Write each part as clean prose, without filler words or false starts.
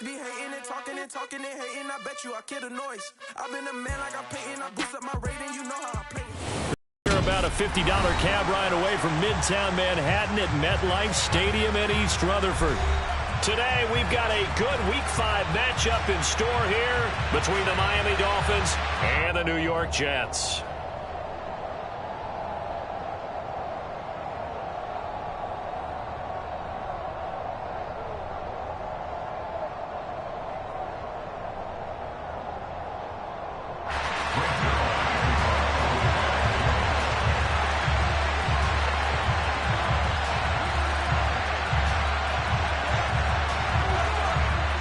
Be hating and talking and hating, I bet you I kill the noise. I've been a man like I'm Peyton, I boost up my rating, you know how I play. We're about a $50 cab ride away from Midtown Manhattan at MetLife Stadium in East Rutherford. Today, we've got a good Week 5 matchup in store here between the Miami Dolphins and the New York Jets.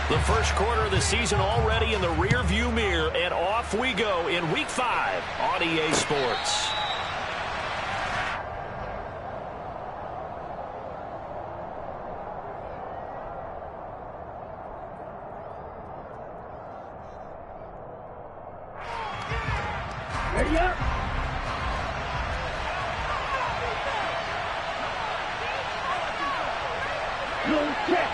The first quarter of the season already in the rear-view mirror, and off we go in Week 5 on EA Sports. Ready up. Go check.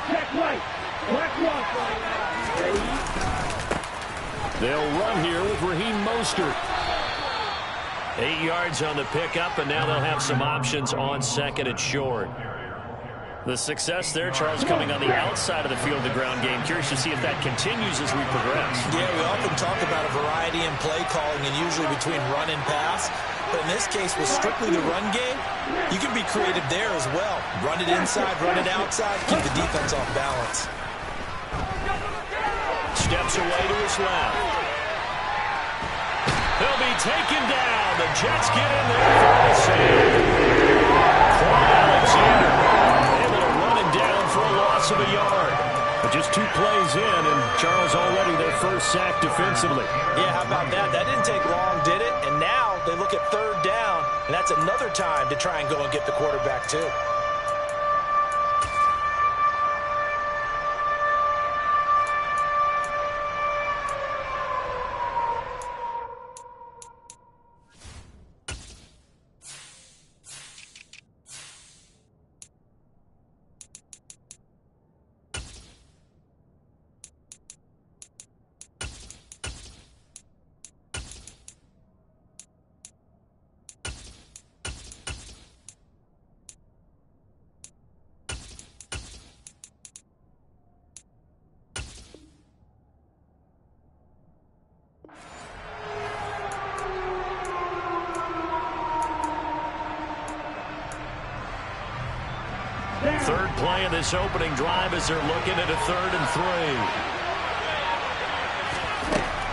Check right. Black one. They'll run here with Raheem Mostert. 8 yards on the pickup, and now they'll have some options on second and short. The success there, Charles, coming on the outside of the field, the ground game. Curious to see if that continues as we progress. Yeah, we often talk about a variety in play calling and usually between run and pass. But in this case, with strictly the run game, you can be creative there as well. Run it inside, run it outside, keep the defense off balance. Steps away to his left. He'll be taken down. The Jets get in there for the save. Alexander able to run him down for a loss of a yard. But just 2 plays in, and Charles already their first sack defensively. Yeah, how about that? That didn't take long, did it? And now they look at third down, and that's another time to try and go and get the quarterback too. Third play of this opening drive as they're looking at a 3rd and 3.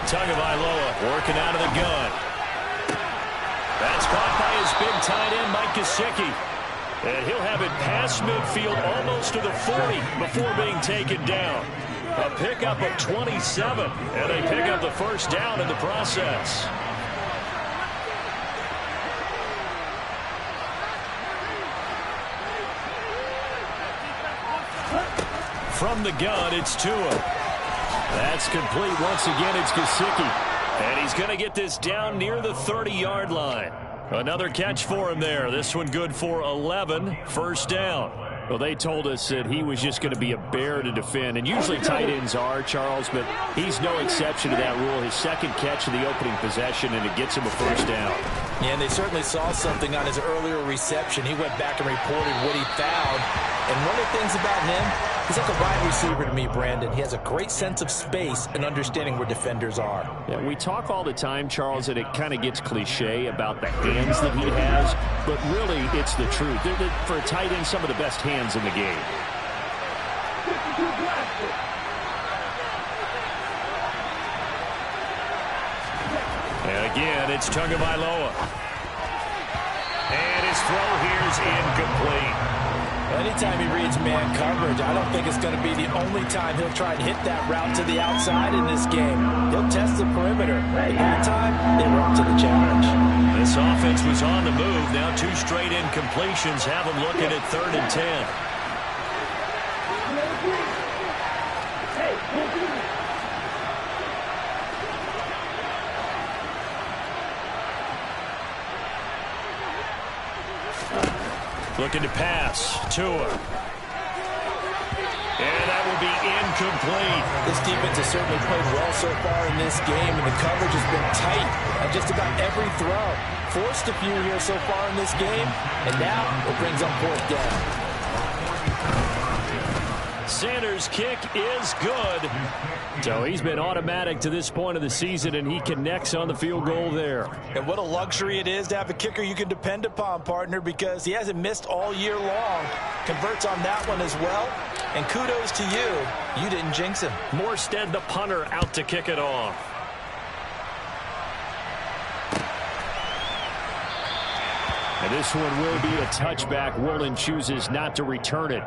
Tagovailoa working out of the gun. That's caught by his big tight end, Mike Gesicki. And he'll have it past midfield almost to the 40 before being taken down. A pickup of 27, and they pick up the first down in the process. From the gun, it's Tua. That's complete. Once again, it's Gesicki. And he's going to get this down near the 30-yard line. Another catch for him there. This one good for 11. First down. Well, they told us that he was just going to be a bear to defend. And usually tight ends are, Charles, but he's no exception to that rule. His second catch of the opening possession, and it gets him a first down. Yeah, and they certainly saw something on his earlier reception. He went back and reported what he found. And one of the things about him, he's like a wide receiver to me, Brandon. He has a great sense of space and understanding where defenders are. Yeah, we talk all the time, Charles, and it kind of gets cliche about the hands that he has, but really it's the truth. They're, for a tight end, some of the best hands in the game. And again, it's Tagovailoa. And his throw here is incomplete. Anytime he reads man coverage, I don't think it's going to be the only time he'll try and hit that route to the outside in this game. He'll test the perimeter. At that time, they were up to the challenge. This offense was on the move. Now 2 straight incompletions have them looking at 3rd and 10. Looking to pass. Tua. And that will be incomplete. This defense has certainly played well so far in this game, and the coverage has been tight on just about every throw. Forced a few here so far in this game, and now it brings up 4th down. Sanders' kick is good. So he's been automatic to this point of the season, and he connects on the field goal there. And what a luxury it is to have a kicker you can depend upon, partner, because he hasn't missed all year long. Converts on that one as well. And kudos to you. You didn't jinx him. Morstead, the punter, out to kick it off. And this one will be a touchback. Woolen chooses not to return it.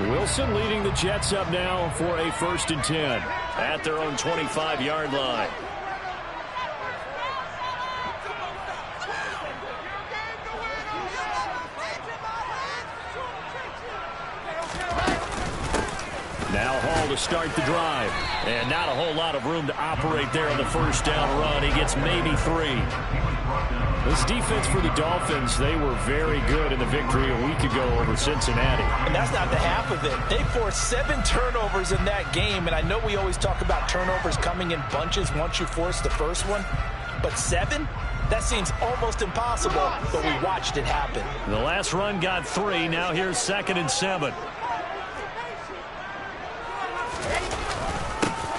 Wilson leading the Jets up now for a 1st and 10 at their own 25-yard line. Now Hall to start the drive. And not a whole lot of room to operate there on the 1st down run. He gets maybe 3. This defense for the Dolphins, they were very good in the victory a week ago over Cincinnati. And that's not the half of it. They forced 7 turnovers in that game, and I know we always talk about turnovers coming in bunches once you force the first one, but 7? That seems almost impossible, but we watched it happen. The last run got 3. Now here's 2nd and 7.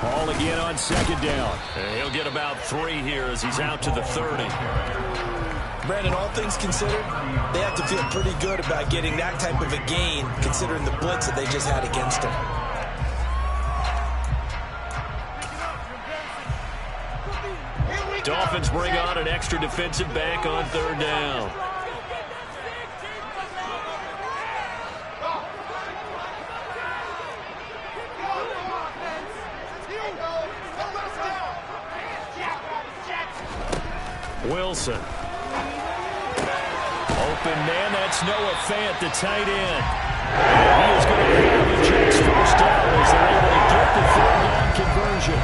Hall again on 2nd down. And he'll get about 3 here as he's out to the 30. Brandon, all things considered, they have to feel pretty good about getting that type of a gain, considering the blitz that they just had against them. Dolphins bring on an extra defensive back on 3rd down. Wilson. Open man, that's Noah Fant, the tight end. And he is going to have the Jets 1st down as they're able to get the 3rd down conversion.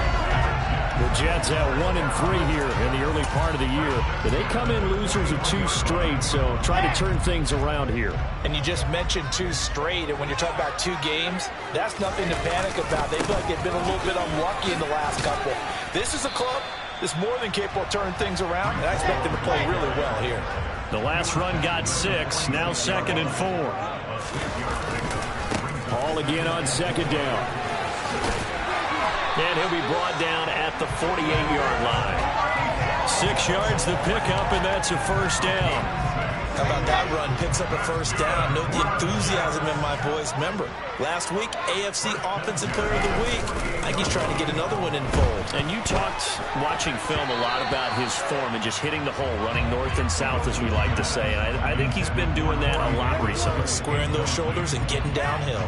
The Jets have 1 and 3 here in the early part of the year. But they come in losers of 2 straight, so try to turn things around here. And you just mentioned 2 straight, and when you're talking about 2 games, that's nothing to panic about. They feel like they've been a little bit unlucky in the last couple. This is a club that's more than capable of turning things around, and I expect them to play really well here. The last run got 6, now 2nd and 4. Hall again on 2nd down. And he'll be brought down at the 48-yard line. 6 yards the pickup, and that's a 1st down. How about that run? Picks up a 1st down. Note the enthusiasm in my voice. Remember, last week, AFC Offensive Player of the Week. I think he's trying to get another one in fold. And you talked, watching film, a lot about his form and just hitting the hole, running north and south, as we like to say. And I think he's been doing that a lot recently. Squaring those shoulders and getting downhill.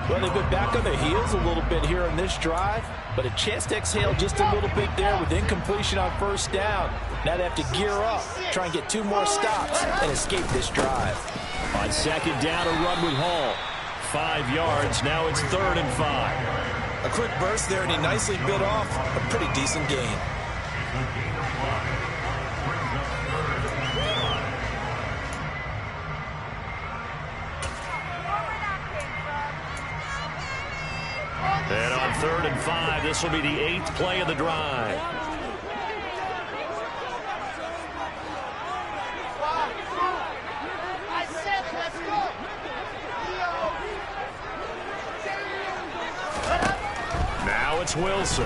Well, they've been back on their heels a little bit here in this drive, but a chance to exhale just a little bit there with incompletion on 1st down. Now they have to gear up, try and get 2 more stops, and escape this drive. On 2nd down, a run with Hall. 5 yards, now it's 3rd and 5. A quick burst there, and he nicely bit off a pretty decent gain. And on 3rd and 5, this will be the 8th play of the drive. Now it's Wilson.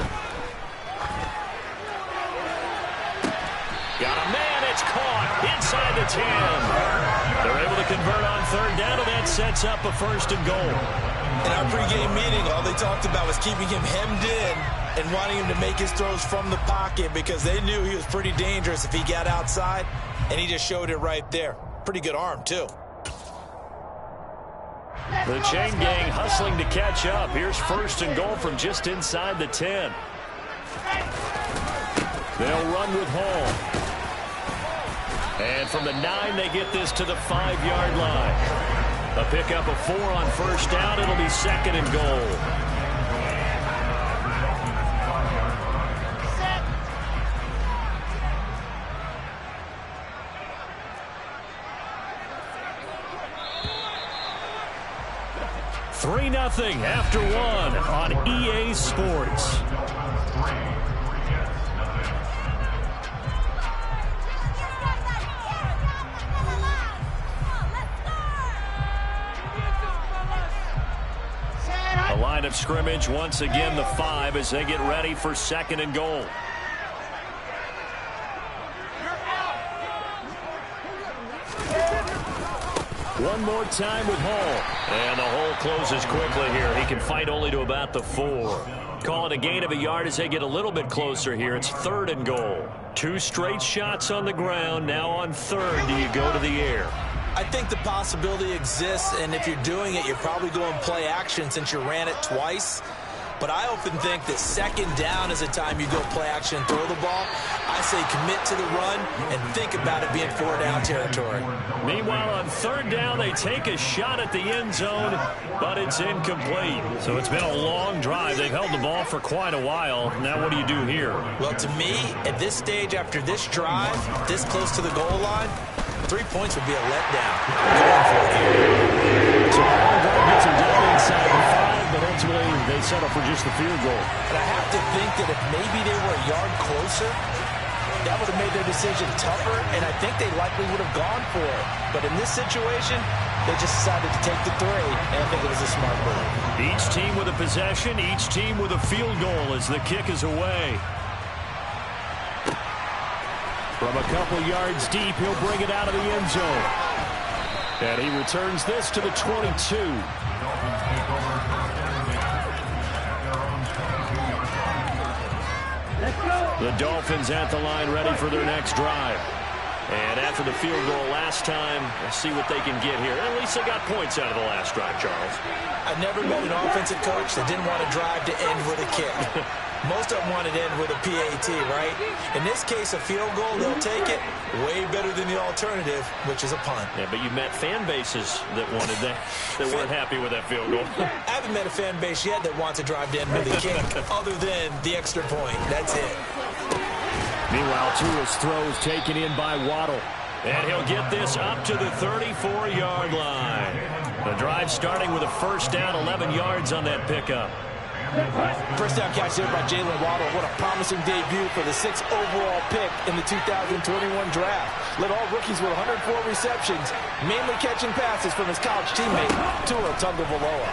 Got a man, it's caught inside the 10. They're able to convert on 3rd down, and that sets up a 1st and goal. In our pregame meeting, all they talked about was keeping him hemmed in and wanting him to make his throws from the pocket because they knew he was pretty dangerous if he got outside, and he just showed it right there. Pretty good arm, too. The chain gang hustling to catch up. Here's 1st and goal from just inside the 10. They'll run with Hall. And from the 9, they get this to the 5-yard line. A pickup of 4 on 1st down. It'll be 2nd and goal. 3-0 after one on EA Sports. The line of scrimmage, once again, the 5 as they get ready for 2nd and goal. One more time with Hall. And the hole closes quickly here. He can fight only to about the 4. Call it a gain of a yard as they get a little bit closer here. It's 3rd and goal. 2 straight shots on the ground. Now on 3rd, do you go to the air? I think the possibility exists, and if you're doing it, you're probably going play action since you ran it twice. But I often think that 2nd down is a time you go play action and throw the ball. I say commit to the run and think about it being 4-down territory. Meanwhile, on 3rd down, they take a shot at the end zone, but it's incomplete. So it's been a long drive. They've held the ball for quite a while. Now what do you do here? Well, to me, at this stage, after this drive, this close to the goal line, 3 points would be a letdown. Going for it here. So the long drive gets them down inside the 5, but ultimately they settle for just the field goal. And I have to think that if maybe they were a yard closer, that would have made their decision tougher, and I think they likely would have gone for it. But in this situation, they just decided to take the 3, and I think it was a smart move. Each team with a possession, each team with a field goal as the kick is away. From a couple yards deep, he'll bring it out of the end zone. And he returns this to the 22. The Dolphins at the line ready for their next drive. And after the field goal last time, let's see what they can get here. At least they got points out of the last drive, Charles. I've never met an offensive coach that didn't want to drive to end with a kick. Most of them want to end with a PAT, right? In this case, a field goal, they'll take it. Way better than the alternative, which is a punt. Yeah, but you met fan bases that wanted that, that weren't happy with that field goal. I haven't met a fan base yet that wants to drive to end with a kick, other than the extra point. That's it. Meanwhile, Tua's throws taken in by Waddle. And he'll get this up to the 34-yard line. The drive starting with a 1st down, 11 yards on that pickup. First down catch there by Jalen Waddle. What a promising debut for the 6th overall pick in the 2021 draft. Led all rookies with 104 receptions, mainly catching passes from his college teammate, Tua Tagovailoa.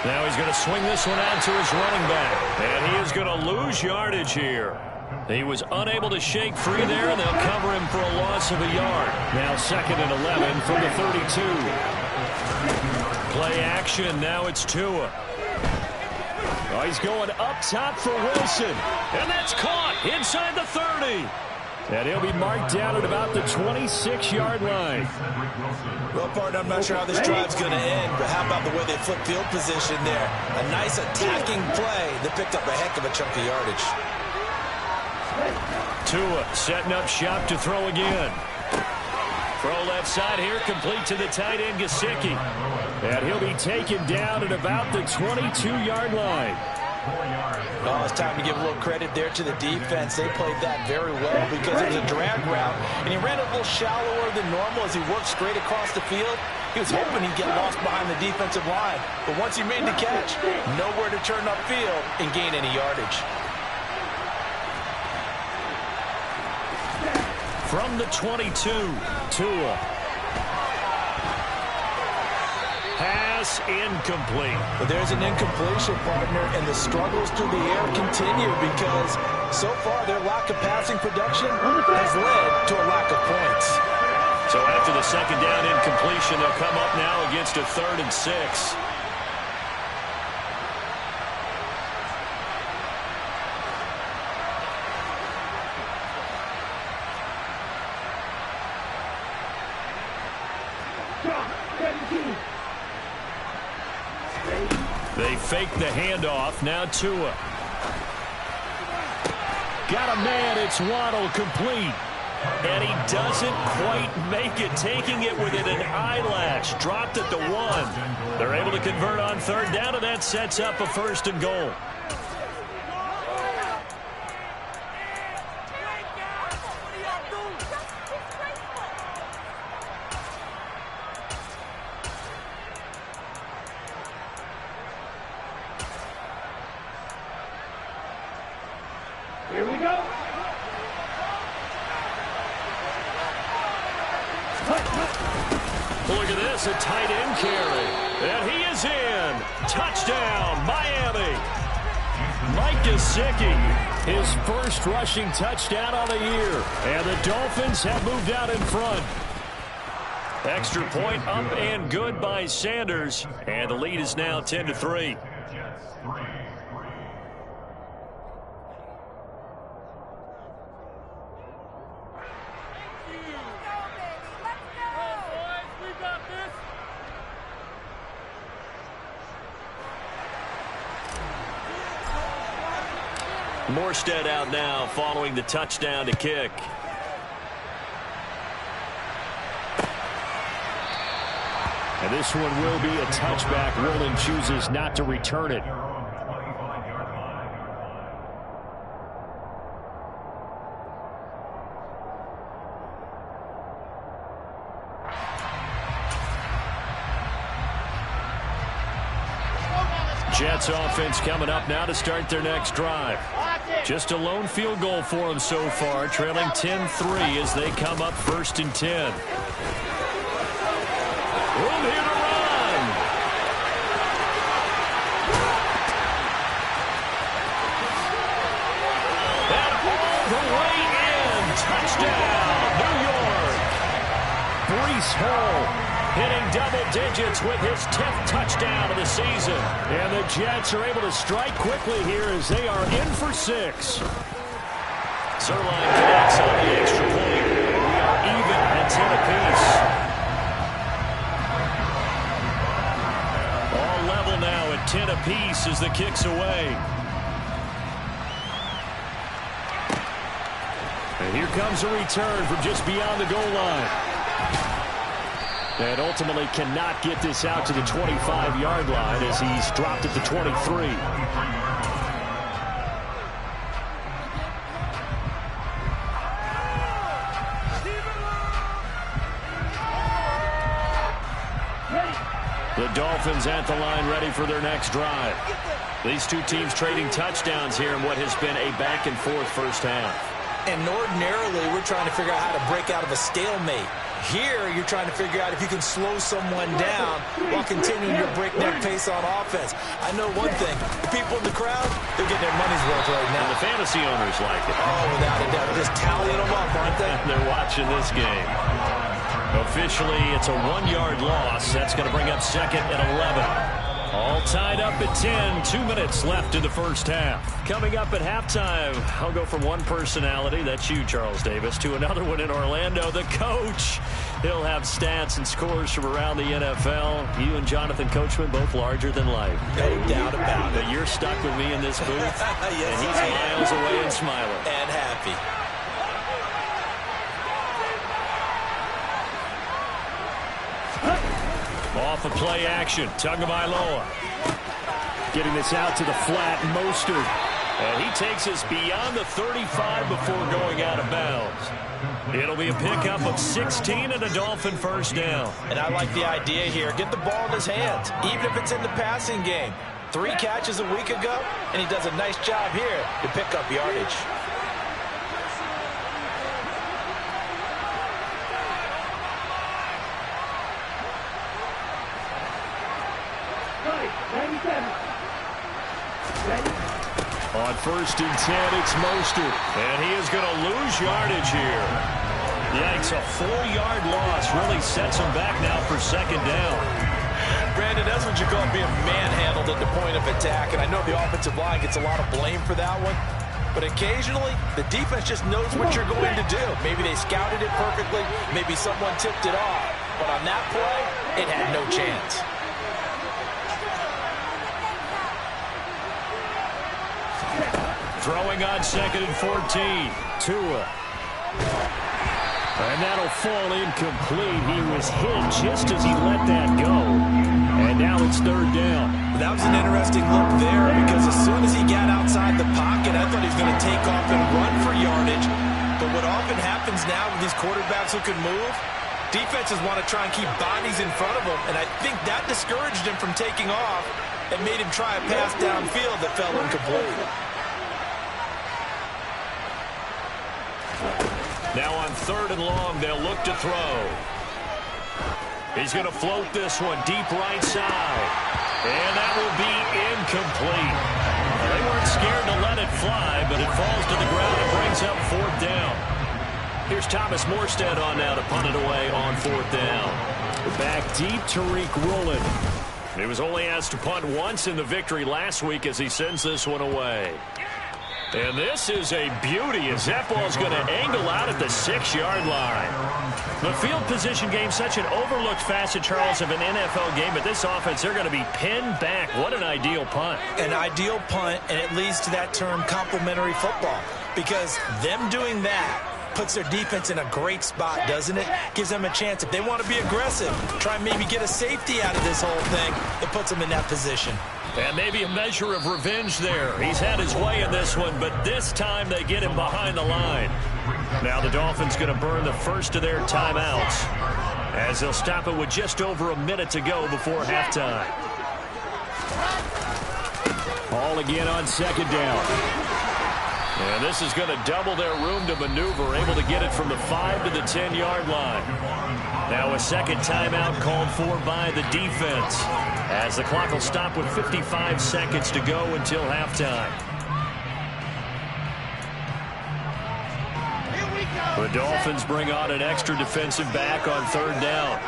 Now he's going to swing this one out to his running back. And he is going to lose yardage here. He was unable to shake free there, and they'll cover him for a loss of a yard. Now 2nd and 11 from the 32. Play action. Now it's Tua. Oh, he's going up top for Wilson. And that's caught inside the 30. And he'll be marked down at about the 26-yard line. Well, partner, I'm not sure how this drive's going to end, but how about the way they flip field position there? A nice attacking play that picked up a heck of a chunk of yardage. Tua setting up shop to throw again. Throw left side here, complete to the tight end, Gesicki. And he'll be taken down at about the 22-yard line. Oh, it's time to give a little credit there to the defense. They played that very well because it was a drag route, and he ran a little shallower than normal as he worked straight across the field. He was hoping he'd get lost behind the defensive line, but once he made the catch, nowhere to turn upfield and gain any yardage. From the 22, Tua. Pass incomplete. But there's an incompletion, partner, and the struggles through the air continue because so far their lack of passing production has led to a lack of points. So after the 2nd down incompletion, they'll come up now against a 3rd and 6. They fake the handoff. Now Tua. Got a man. It's Waddle, complete. And he doesn't quite make it. Taking it within an eyelash. Dropped at the 1. They're able to convert on 3rd down, and that sets up a 1st and goal. Here we go. Look at this, a tight end carry. And he is in. Touchdown, Miami. Mike Gesicki, his first rushing touchdown on the year. And the Dolphins have moved out in front. Extra point up and good by Sanders. And the lead is now 10-3. Morstead out now following the touchdown to kick. And this one will be a touchback. Rowland chooses not to return it. Jets offense coming up now to start their next drive. Just a lone field goal for them so far, trailing 10-3 as they come up 1st and 10. Room here to run. And all the way in. Touchdown, New York. Breece Hall hitting double digits with his 10th touchdown of the season. And the Jets are able to strike quickly here as they are in for 6. Zerline connects on the extra point. We are even at 10 apiece. All level now at 10 apiece as the kick's away. And here comes a return from just beyond the goal line. And ultimately cannot get this out to the 25-yard line as he's dropped at the 23. The Dolphins at the line ready for their next drive. These two teams trading touchdowns here in what has been a back-and-forth first half. And ordinarily, we're trying to figure out how to break out of a stalemate. Here, you're trying to figure out if you can slow someone down while continuing your breakneck pace on offense. I know one thing. The people in the crowd, they're getting their money's worth right now. And the fantasy owners like it. Oh, without a doubt. They're just tallying them up, aren't they? They're watching this game. Officially, it's a 1-yard loss. That's going to bring up 2nd and 11. All tied up at 10. 2 minutes left in the first half. Coming up at halftime, I'll go from one personality, that's you, Charles Davis, to another one in Orlando, the coach. He'll have stats and scores from around the NFL. You and Jonathan Coachman, both larger than life. No doubt about it. But you're stuck with me in this booth, yes, and he's miles away and smiling. And happy. Off of play action, Tagovailoa. Getting this out to the flat, Mostert. And he takes us beyond the 35 before going out of bounds. It'll be a pickup of 16 and a Dolphin first down. And I like the idea here. Get the ball in his hands, even if it's in the passing game. 3 catches a week ago, and he does a nice job here to pick up yardage. On 1st and 10, it's Mostert. And he is going to lose yardage here. Yikes, a 4-yard loss really sets him back now for 2nd down. Brandon, that's what you call being manhandled at the point of attack. And I know the offensive line gets a lot of blame for that one. But occasionally, the defense just knows what you're going to do. Maybe they scouted it perfectly. Maybe someone tipped it off. But on that play, it had no chance. Throwing on 2nd and 14. Tua. And that'll fall incomplete. He was hit just as he let that go. And now it's 3rd down. That was an interesting look there because as soon as he got outside the pocket, I thought he was going to take off and run for yardage. But what often happens now with these quarterbacks who can move, defenses want to try and keep bodies in front of them. And I think that discouraged him from taking off and made him try a pass downfield that fell incomplete. Now on 3rd and long, they'll look to throw. He's going to float this one deep right side. And that will be incomplete. Well, they weren't scared to let it fly, but it falls to the ground and brings up 4th down. Here's Thomas Morstead on now to punt it away on 4th down. Back deep, Tariq Woolen. He was only asked to punt once in the victory last week as he sends this one away. And this is a beauty as that ball's going to angle out at the 6-yard line. The field position game, such an overlooked facet, Charles, of an NFL game, but this offense, they're going to be pinned back. What an ideal punt. An ideal punt, and it leads to that term complementary football, because them doing that puts their defense in a great spot, doesn't it? Gives them a chance, if they want to be aggressive, try and maybe get a safety out of this whole thing, it puts them in that position. And maybe a measure of revenge there. He's had his way in this one, but this time they get him behind the line. Now the Dolphins going to burn the first of their timeouts as they'll stop it with just over a minute to go before halftime. Ball again on 2nd down. And this is going to double their room to maneuver, able to get it from the 5 to the 10-yard line. Now a second timeout called for by the defense, as the clock will stop with 55 seconds to go until halftime. The Dolphins bring on an extra defensive back on 3rd down.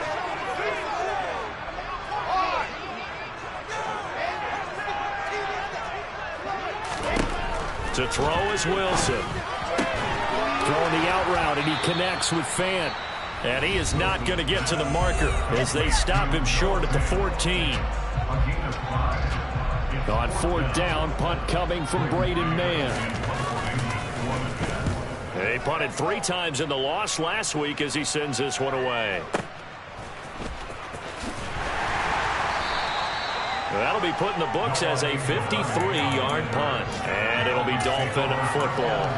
To throw is Wilson. Throwing the out route, and he connects with Fant. And he is not going to get to the marker as they stop him short at the 14. On 4th down, punt coming from Braden Mann. They punted 3 times in the loss last week as he sends this one away. That'll be put in the books as a 53-yard punt. And it'll be Dolphin football.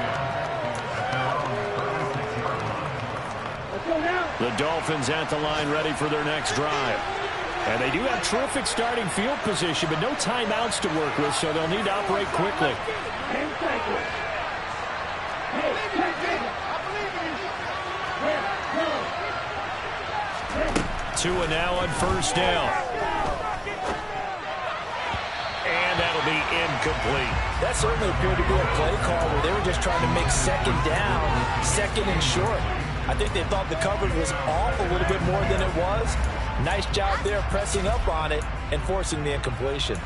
The Dolphins at the line ready for their next drive. And they do have terrific starting field position, but no timeouts to work with, so they'll need to operate quickly. 10 seconds. Tua now on 1st down. And that'll be incomplete. That certainly appeared to be a play call where they were just trying to make 2nd down, 2nd and short. I think they thought the coverage was off a little bit more than it was. Nice job there pressing up on it and forcing the incompletion.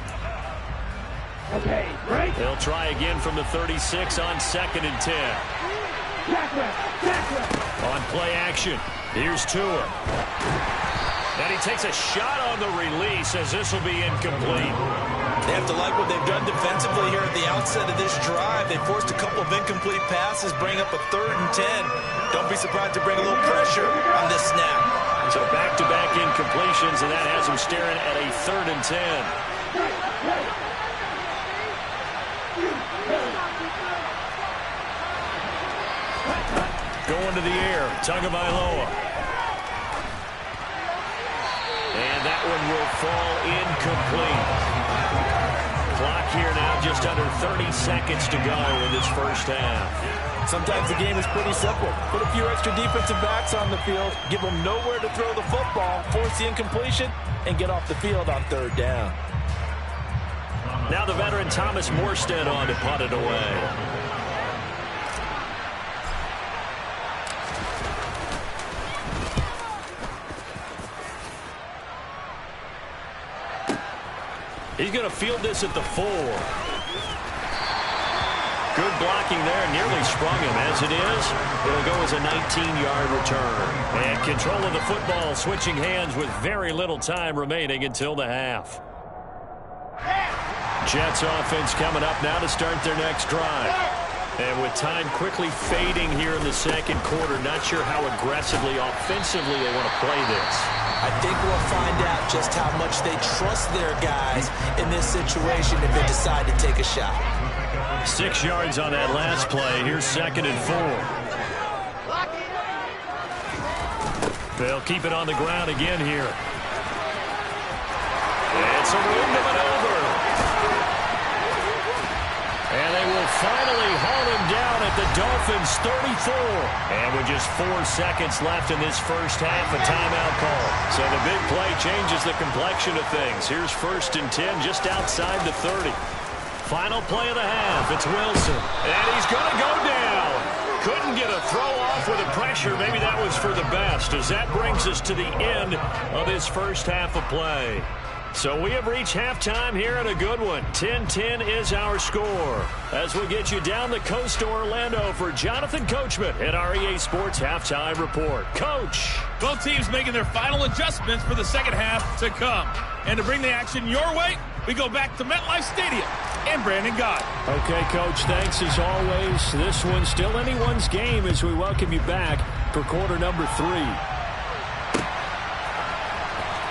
Okay, right. They'll try again from the 36 on 2nd and 10. On play action, here's Tua. And he takes a shot on the release as this will be incomplete. They have to like what they've done defensively here at the outset of this drive. They forced a couple of incomplete passes, bring up a 3rd and 10. Don't be surprised to bring a little pressure on this snap. So back-to-back incompletions, and that has them staring at a 3rd and 10. Going to the air, Tagovailoa. And that one will fall incomplete. Clock here now, just under 30 seconds to go in this first half. Sometimes the game is pretty simple. Put a few extra defensive backs on the field, give them nowhere to throw the football, force the incompletion, and get off the field on 3rd down. Now the veteran Thomas Morstead on to punt it away. He's going to field this at the 4. Good blocking there, nearly sprung him. As it is, it'll go as a 19-yard return. And control of the football switching hands with very little time remaining until the half. Jets offense coming up now to start their next drive. And with time quickly fading here in the 2nd quarter, not sure how aggressively, offensively they want to play this. I think we'll find out just how much they trust their guys in this situation if they decide to take a shot. 6 yards on that last play. Here's 2nd and 4. They'll keep it on the ground again here. It's a room to maneuver. And they will finally haul him down at the Dolphins 34. And with just 4 seconds left in this first half, a timeout call. So the big play changes the complexion of things. Here's 1st and 10 just outside the 30. Final play of the half. It's Wilson. And he's going to go down. Couldn't get a throw off with the pressure. Maybe that was for the best, as that brings us to the end of this first half of play. So we have reached halftime here in a good one. 10-10 is our score. As we get you down the coast to Orlando for Jonathan Coachman at our EA Sports Halftime Report. Coach. Both teams making their final adjustments for the second half to come. And to bring the action your way, we go back to MetLife Stadium and Brandon Gott. Okay, Coach, thanks as always. This one's still anyone's game as we welcome you back for quarter number 3.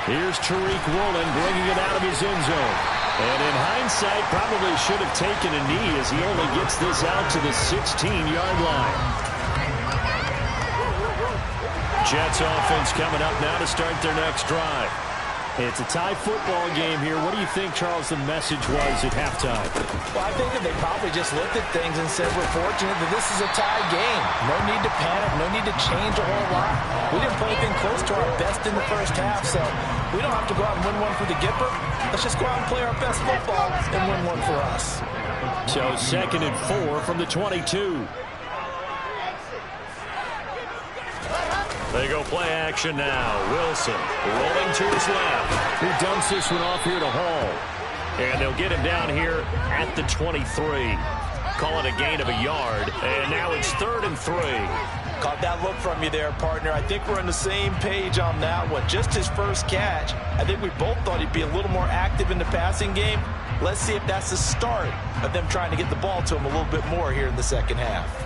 Here's Tariq Woolen bringing it out of his end zone. And in hindsight, probably should have taken a knee as he only gets this out to the 16-yard line. Jets offense coming up now to start their next drive. It's a tie football game here. What do you think, Charles, the message was at halftime? Well, I think that they probably just looked at things and said, we're fortunate that this is a tie game. No need to panic. No need to change a whole lot. We didn't play anything close to our best in the first half, so we don't have to go out and win one for the Gipper. Let's just go out and play our best football and win one for us. So 2nd and 4 from the 22. They go play action now. Wilson rolling to his left. He dumps this one off here to Hall. And they'll get him down here at the 23. Call it a gain of a yard. And now it's 3rd and 3. Caught that look from you there, partner. I think we're on the same page on that one. Just his first catch. I think we both thought he'd be a little more active in the passing game. Let's see if that's the start of them trying to get the ball to him a little bit more here in the second half.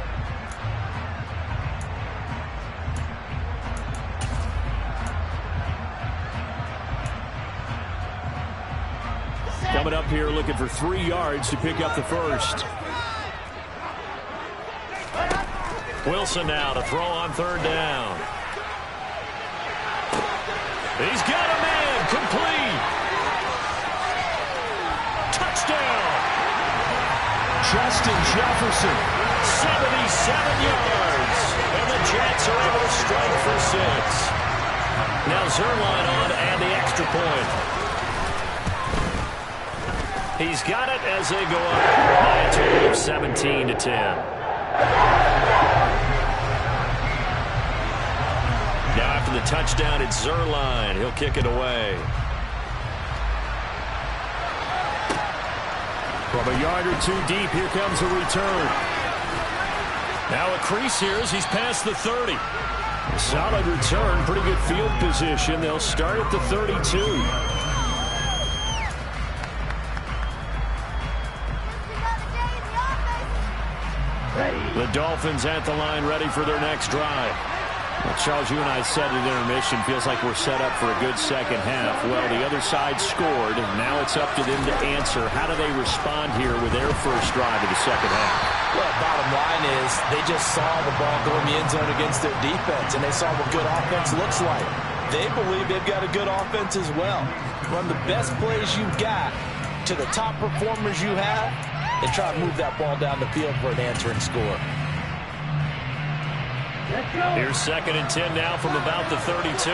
Coming up here looking for 3 yards to pick up the first. Wilson now to throw on 3rd down. He's got a man. Complete. Touchdown. Justin Jefferson. 77 yards. And the Jets are able to strike for 6. Now Zerline on and the extra point. He's got it as they go up by a total of 17-10. Now after the touchdown, it's Zerline. He'll kick it away. From a yard or 2 deep, here comes a return. Now a crease here as he's past the 30. Solid return, pretty good field position. They'll start at the 32. The Dolphins at the line ready for their next drive. Well, Charles, you and I said at intermission, feels like we're set up for a good second half. Well, the other side scored, and now it's up to them to answer. How do they respond here with their first drive of the second half? Well, bottom line is they just saw the ball go in the end zone against their defense, and they saw what good offense looks like. They believe they've got a good offense as well. Run the best plays you've got to the top performers you have, and try to move that ball down the field for an answering score. Here's 2nd and 10 now from about the 32.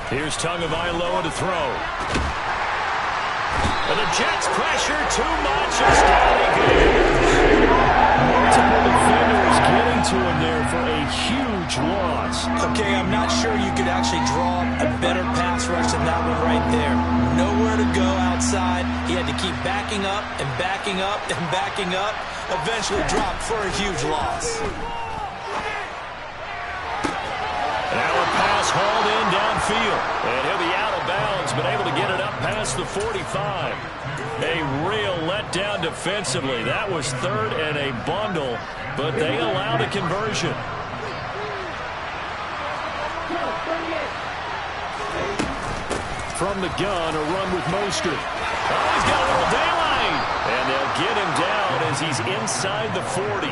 Here's Tagovailoa to throw. And the Jets pressure too much as down he goes. Multiple defenders getting to him there for a huge loss. Okay, I'm not sure you could actually draw a better pass rush than that one right there. Nowhere to go outside. He had to keep backing up and backing up and backing up. Eventually dropped for a huge loss. Now a pass hauled in downfield. And he'll be out of bounds, but able to get it up past the 45. A real letdown defensively. That was 3rd and a bundle, but they allow the conversion. From the gun, a run with Mostert. Oh, he's got a little daylight. And they'll get him down as as he's inside the 40.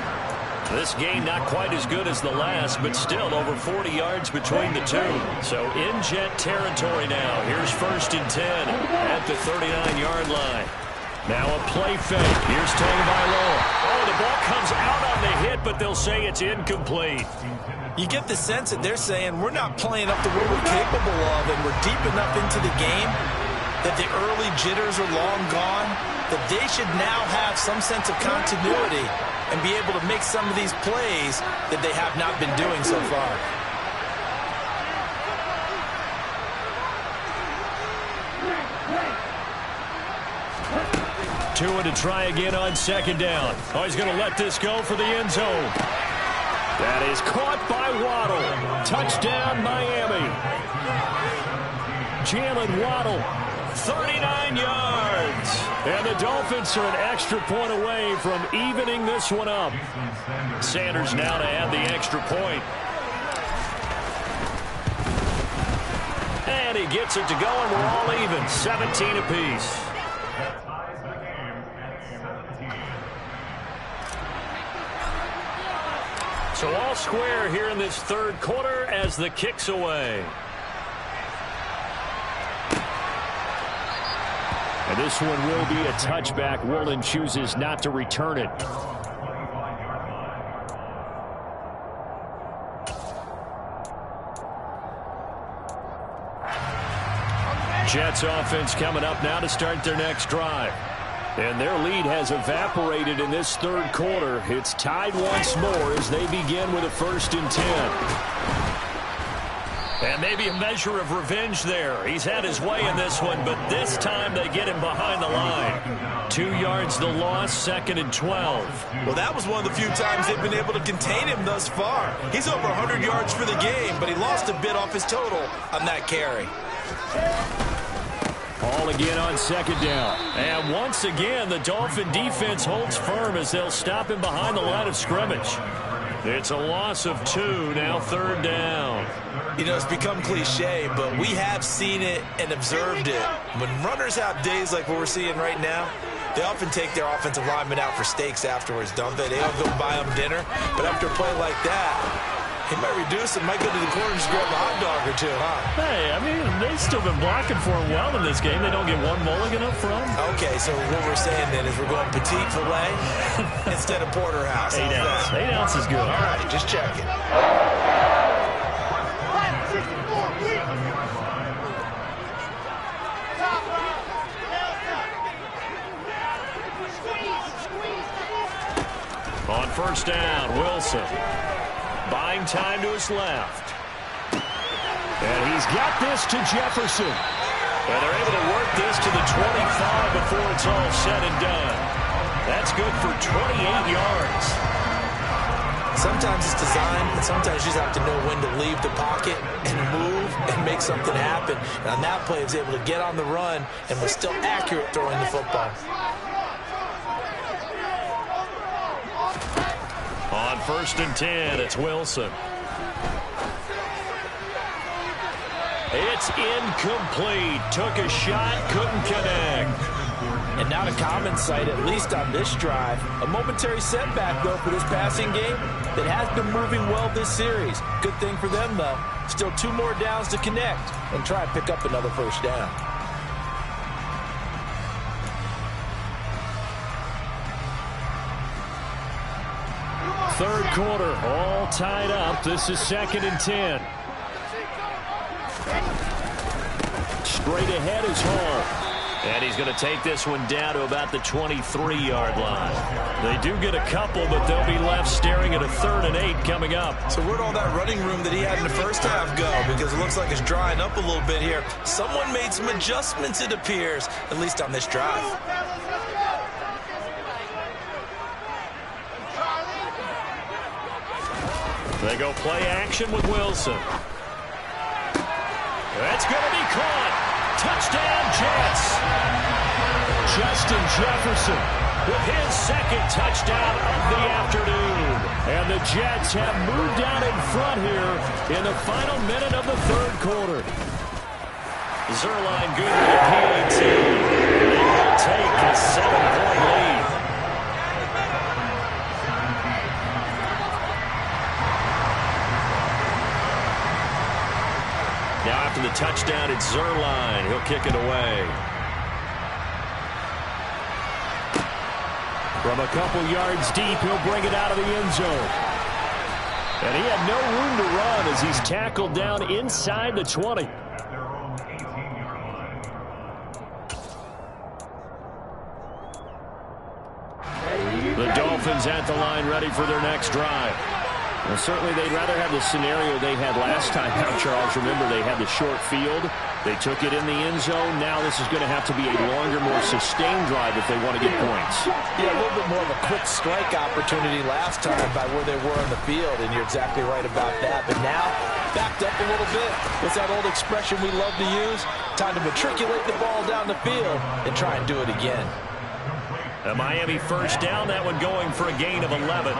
This game not quite as good as the last, but still over 40 yards between the two. So in Jet territory now. Here's 1st and 10 at the 39-yard line. Now a play fake. Here's Tagovailoa. Oh, the ball comes out on the hit, but they'll say it's incomplete. You get the sense that they're saying we're not playing up to what we're capable of, and we're deep enough into the game that the early jitters are long gone, that they should now have some sense of continuity and be able to make some of these plays that they have not been doing so far. Tua to try again on 2nd down. Oh, he's going to let this go for the end zone. That is caught by Waddle. Touchdown, Miami. Jalen Waddle, 39 yards. And the Dolphins are an extra point away from evening this one up. Sanders now to add the extra point. And he gets it to go, and we're all even, 17 apiece. So all square here in this 3rd quarter as the kick's away. And this one will be a touchback. Woolen chooses not to return it. Jets offense coming up now to start their next drive. And their lead has evaporated in this 3rd quarter. It's tied once more as they begin with a 1st and 10. And maybe a measure of revenge there. He's had his way in this one, but this time they get him behind the line. 2 yards the loss, 2nd and 12. Well, that was one of the few times they've been able to contain him thus far. He's over 100 yards for the game, but he lost a bit off his total on that carry. Ball again on 2nd down. And once again, the Dolphin defense holds firm as they'll stop him behind the line of scrimmage. It's a loss of 2, now 3rd down. You know, it's become cliche, but we have seen it and observed it. When runners have days like what we're seeing right now, they often take their offensive linemen out for steaks afterwards, don't they? They don't go buy them dinner. But after a play like that, he might reduce it, might go to the corner and just grab a hot dog or two, huh? Hey, I mean, they've still been blocking for him well in this game. They don't get one mulligan up front. Okay, so what we're saying then is we're going petite filet instead of porterhouse. 8 ounce. 8 ounce is good. All right, just checking. On 1st down, Wilson. Buying time to his left. And he's got this to Jefferson. And they're able to work this to the 25 before it's all said and done. That's good for 28 yards. Sometimes it's designed, and sometimes you just have to know when to leave the pocket and move and make something happen. And on that play, he was able to get on the run and was still accurate throwing the football. On 1st and 10, it's Wilson. It's incomplete. Took a shot, couldn't connect. And not a common sight, at least on this drive. A momentary setback, though, for this passing game that has been moving well this series. Good thing for them, though. Still 2 more downs to connect and try and pick up another 1st down. Third quarter, all tied up. This is 2nd and 10. Straight ahead is Hall. And he's going to take this one down to about the 23-yard line. They do get a couple, but they'll be left staring at a 3rd and 8 coming up. So where'd all that running room that he had in the first half go? Because it looks like it's drying up a little bit here. Someone made some adjustments, it appears, at least on this drive. They go play action with Wilson. That's going to be caught. Touchdown, Jets. Justin Jefferson with his 2nd touchdown of the afternoon. And the Jets have moved out in front here in the final minute of the 3rd quarter. Zerline good with a PAT. They will take a 7-point lead. touchdown. It's Zerline. He'll kick it away. From a couple yards deep, he'll bring it out of the end zone. And he had no room to run as he's tackled down inside the 20. The Dolphins at the line ready for their next drive. Well, certainly they'd rather have the scenario they had last time out, Charles. Remember, they had the short field. They took it in the end zone. Now this is going to have to be a longer, more sustained drive if they want to get points. Yeah, a little bit more of a quick strike opportunity last time by where they were on the field, and you're exactly right about that. But now, backed up a little bit. What's that old expression we love to use? Time to matriculate the ball down the field and try and do it again. A Miami first down, that one going for a gain of 11.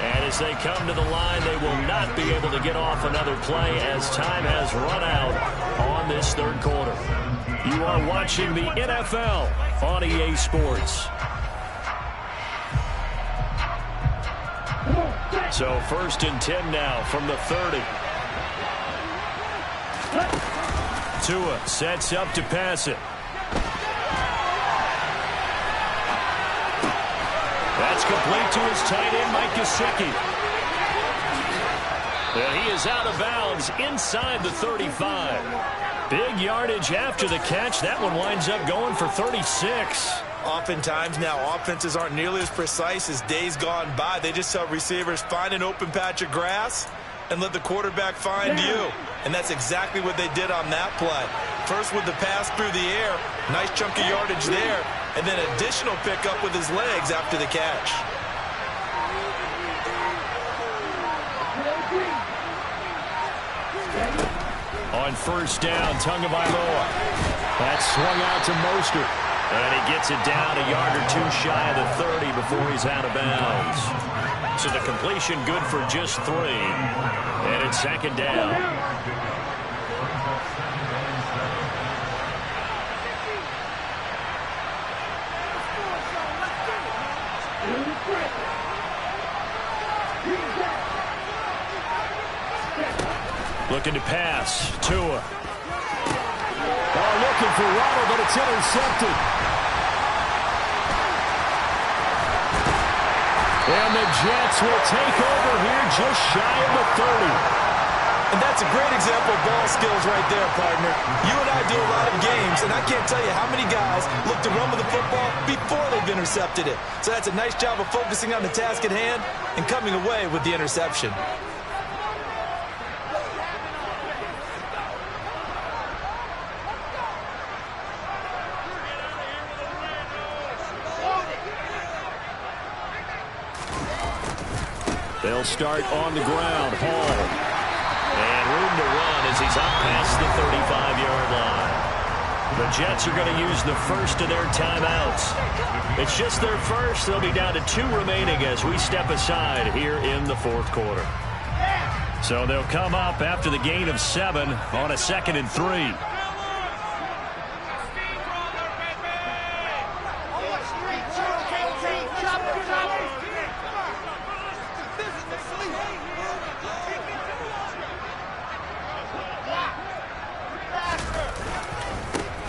And as they come to the line, they will not be able to get off another play as time has run out on this third quarter. You are watching the NFL on EA Sports. So first and 10 now from the 30. Tua sets up to pass it. That's complete to his tight end, Mike Gesicki. And he is out of bounds inside the 35. Big yardage after the catch. That one winds up going for 36. Oftentimes now, offenses aren't nearly as precise as days gone by. They just tell receivers, find an open patch of grass and let the quarterback find you. And that's exactly what they did on that play. First with the pass through the air, nice chunk of yardage there, and then additional pickup with his legs after the catch. On first down, Tagovailoa. That's swung out to Mostert. And he gets it down a yard or two shy of the 30 before he's out of bounds. So the completion good for just 3. And it's second down. Looking to pass. Tua. Oh, looking for Waddle, but it's intercepted. And the Jets will take over here just shy of the 30. And that's a great example of ball skills right there, partner. You and I do a lot of games, and I can't tell you how many guys look to run with the football before they've intercepted it. So that's a nice job of focusing on the task at hand and coming away with the interception. They'll start on the ground. Hall. And room to run as he's up past the 35-yard line. The Jets are going to use the first of their timeouts. It's just their first. They'll be down to 2 remaining as we step aside here in the fourth quarter. So they'll come up after the gain of 7 on a 2nd and 3.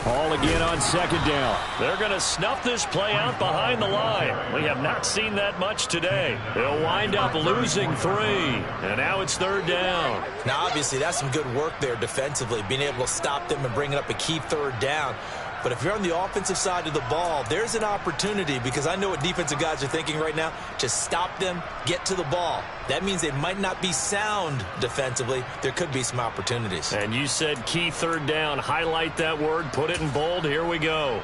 Ball again on second down. They're going to snuff this play out behind the line. We have not seen that much today. They'll wind up losing 3. And now it's third down. Now, obviously, that's some good work there defensively, being able to stop them and bringing up a key third down. But if you're on the offensive side of the ball, there's an opportunity, because I know what defensive guys are thinking right now. Just stop them, get to the ball. That means they might not be sound defensively. There could be some opportunities. And you said key third down. Highlight that word. Put it in bold. Here we go.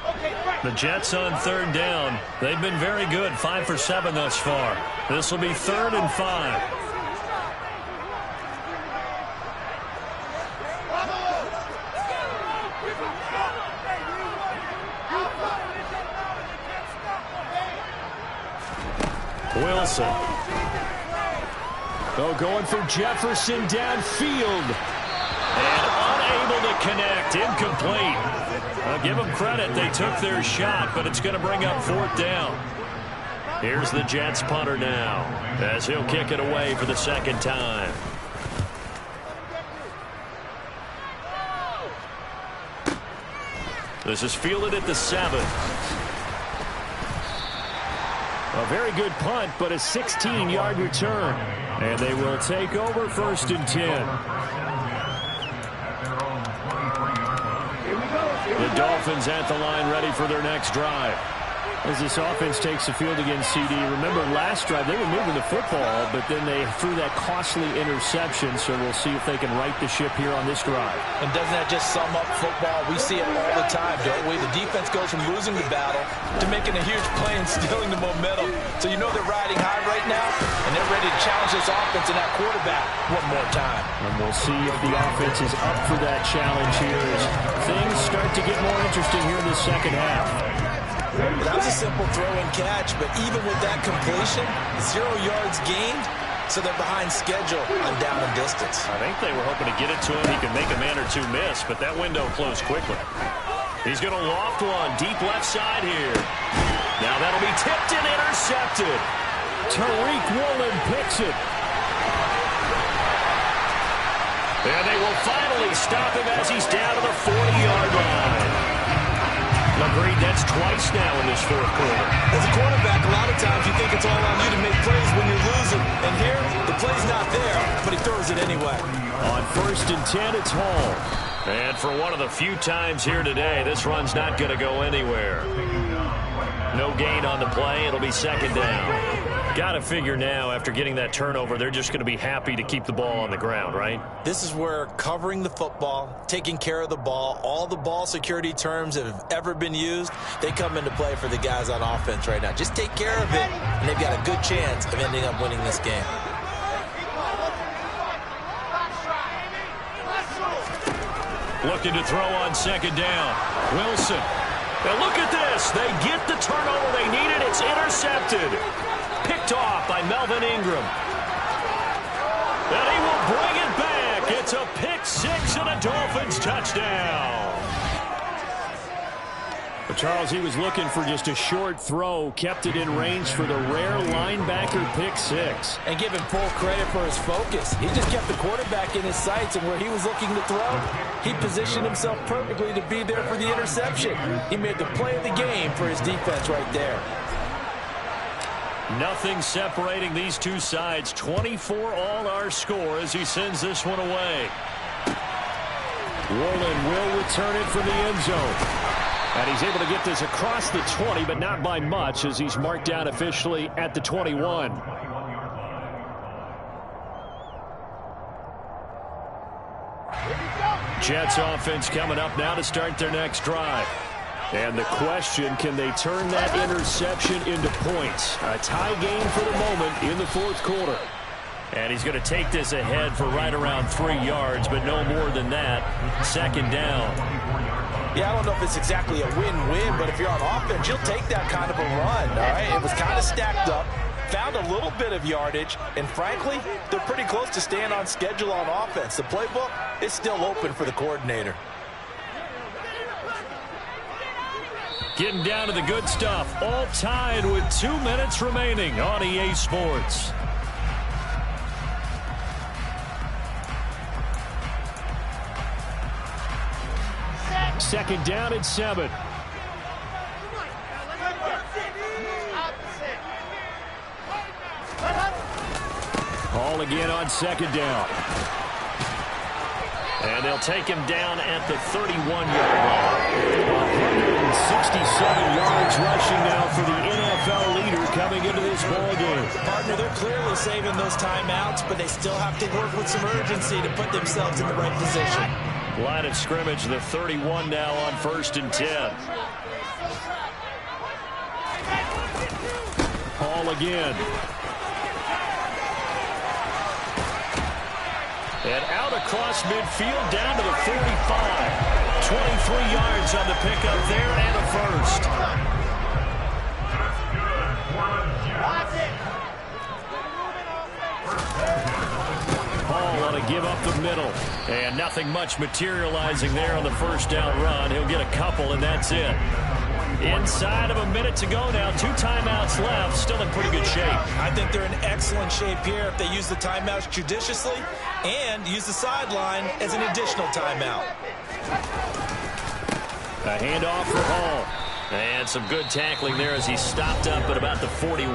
The Jets on third down. They've been very good. 5 for 7 thus far. This will be 3rd and 5. Wilson. Oh, going for Jefferson downfield. And unable to connect. Incomplete. I'll give them credit. They took their shot, but it's going to bring up 4th down. Here's the Jets punter now as he'll kick it away for the 2nd time. This is fielded at the 7. A very good punt, but a 16-yard return. And they will take over 1st and 10. The Dolphins at the line ready for their next drive. As this offense takes the field against CD, remember last drive they were moving the football, but then they threw that costly interception, so we'll see if they can right the ship here on this drive. And doesn't that just sum up football? We see it all the time, don't we? The defense goes from losing the battle to making a huge play and stealing the momentum. So you know they're riding high right now, and they're ready to challenge this offense and that quarterback one more time. And we'll see if the offense is up for that challenge here as things start to get more interesting here in the second half. That was a simple throw and catch, but even with that completion, 0 yards gained, so they're behind schedule on down and distance. I think they were hoping to get it to him. He could make a man or two miss, but that window closed quickly. He's going to loft one deep left side here. Now that'll be tipped and intercepted. Tariq Woolen picks it. And they will finally stop him as he's down to the 40-yard line. Agreed, that's twice now in this 4th quarter. As a quarterback, a lot of times you think it's all on you to make plays when you're losing. And here, the play's not there, but he throws it anyway. On 1st and 10, it's Hall. And for one of the few times here today, this run's not going to go anywhere. No gain on the play. It'll be 2nd down. Got to figure now, after getting that turnover, they're just going to be happy to keep the ball on the ground, right? This is where covering the football, taking care of the ball, all the ball security terms that have ever been used, they come into play for the guys on offense right now. Just take care of it, and they've got a good chance of ending up winning this game. Looking to throw on 2nd down. Wilson. Now look at this. They get the turnover they needed. It's intercepted. Picked off by Melvin Ingram. And he will bring it back. It's a pick 6 and a Dolphins touchdown. But Charles, he was looking for just a short throw, kept it in range for the rare linebacker pick 6. And give him full credit for his focus. He just kept the quarterback in his sights, and where he was looking to throw, he positioned himself perfectly to be there for the interception. He made the play of the game for his defense right there. Nothing separating these two sides. 24 all our score as he sends this one away. Woolen will return it from the end zone. And he's able to get this across the 20, but not by much as he's marked down officially at the 21. Jets offense coming up now to start their next drive. And the question, can they turn that interception into points? A tie game for the moment in the 4th quarter. And he's going to take this ahead for right around 3 yards, but no more than that. 2nd down. Yeah, I don't know if it's exactly a win-win, but if you're on offense, you'll take that kind of a run, all right? It was kind of stacked up, found a little bit of yardage, and frankly, they're pretty close to staying on schedule on offense. The playbook is still open for the coordinator. Getting down to the good stuff, all tied with 2 minutes remaining on EA Sports. Second down at 7. Hall again on 2nd down. And they'll take him down at the 31-yard line. 167 yards rushing now for the NFL leader coming into this ballgame. Partner, they're clearly saving those timeouts, but they still have to work with some urgency to put themselves in the right position. Line of scrimmage, the 31 now on 1st and 10. Hall again. And out across midfield down to the 45. 23 yards on the pickup there and a first. Hall on a give up the middle. And nothing much materializing there on the first down run. He'll get a couple, and that's it. Inside of a minute to go now. 2 timeouts left. Still in pretty good shape. I think they're in excellent shape here if they use the timeouts judiciously and use the sideline as an additional timeout. A handoff for Hall. And some good tackling there as he stopped up at about the 41.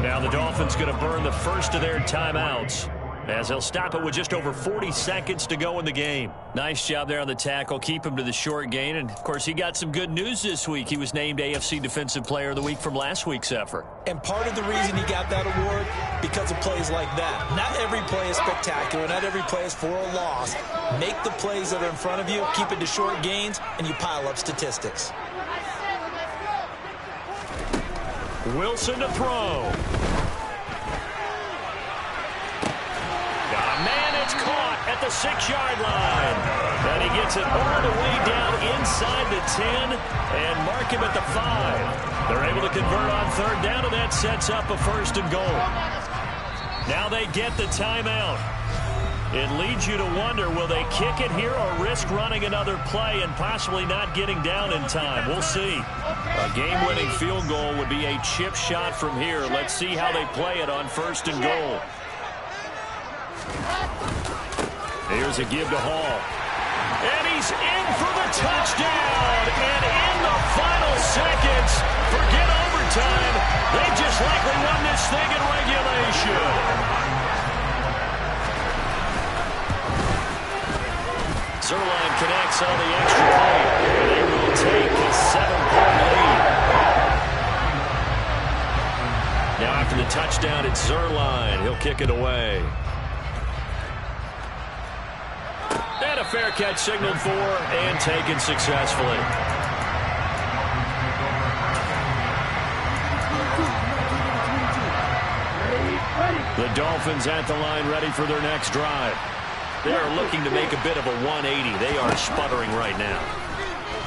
Now the Dolphins going to burn the first of their timeouts, as he'll stop it with just over 40 seconds to go in the game. Nice job there on the tackle. Keep him to the short gain. And, of course, he got some good news this week. He was named AFC Defensive Player of the Week from last week's effort. And part of the reason he got that award, because of plays like that. Not every play is spectacular. Not every play is for a loss. Make the plays that are in front of you, keep it to short gains, and you pile up statistics. Wilson to throw. It's caught at the 6-yard line. And he gets it all the way down inside the 10 and mark him at the 5. They're able to convert on third down, and that sets up a 1st and goal. Now they get the timeout. It leads you to wonder, will they kick it here or risk running another play and possibly not getting down in time? We'll see. A game-winning field goal would be a chip shot from here. Let's see how they play it on 1st and goal. Here's a give to Hall. And he's in for the touchdown. And in the final seconds, forget overtime. They just likely won this thing in regulation. Zerline connects on the extra point. They will take a 7-point lead. Now after the touchdown, it's Zerline. He'll kick it away. And a fair catch signaled for and taken successfully. The Dolphins at the line ready for their next drive. They are looking to make a bit of a 180. They are sputtering right now.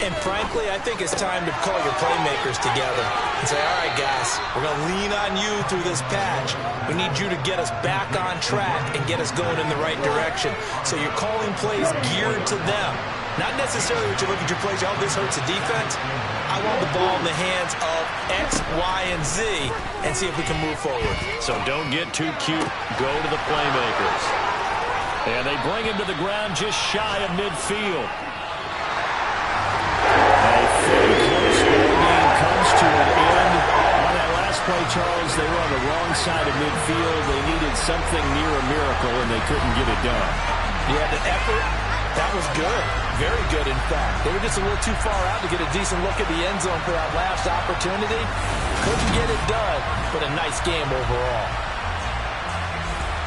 And frankly, I think it's time to call your playmakers together and say, all right, guys, we're going to lean on you through this patch. We need you to get us back on track and get us going in the right direction. So you're calling plays geared to them. Not necessarily when you look at your plays, oh, this hurts the defense. I want the ball in the hands of X, Y, and Z and see if we can move forward. So don't get too cute. Go to the playmakers. And they bring him to the ground just shy of midfield. Very close ball game comes to an end. On that last play, Charles, they were on the wrong side of midfield. They needed something near a miracle, and they couldn't get it done. Yeah, the effort, that was good. Very good, in fact. They were just a little too far out to get a decent look at the end zone for that last opportunity. Couldn't get it done, but a nice game overall.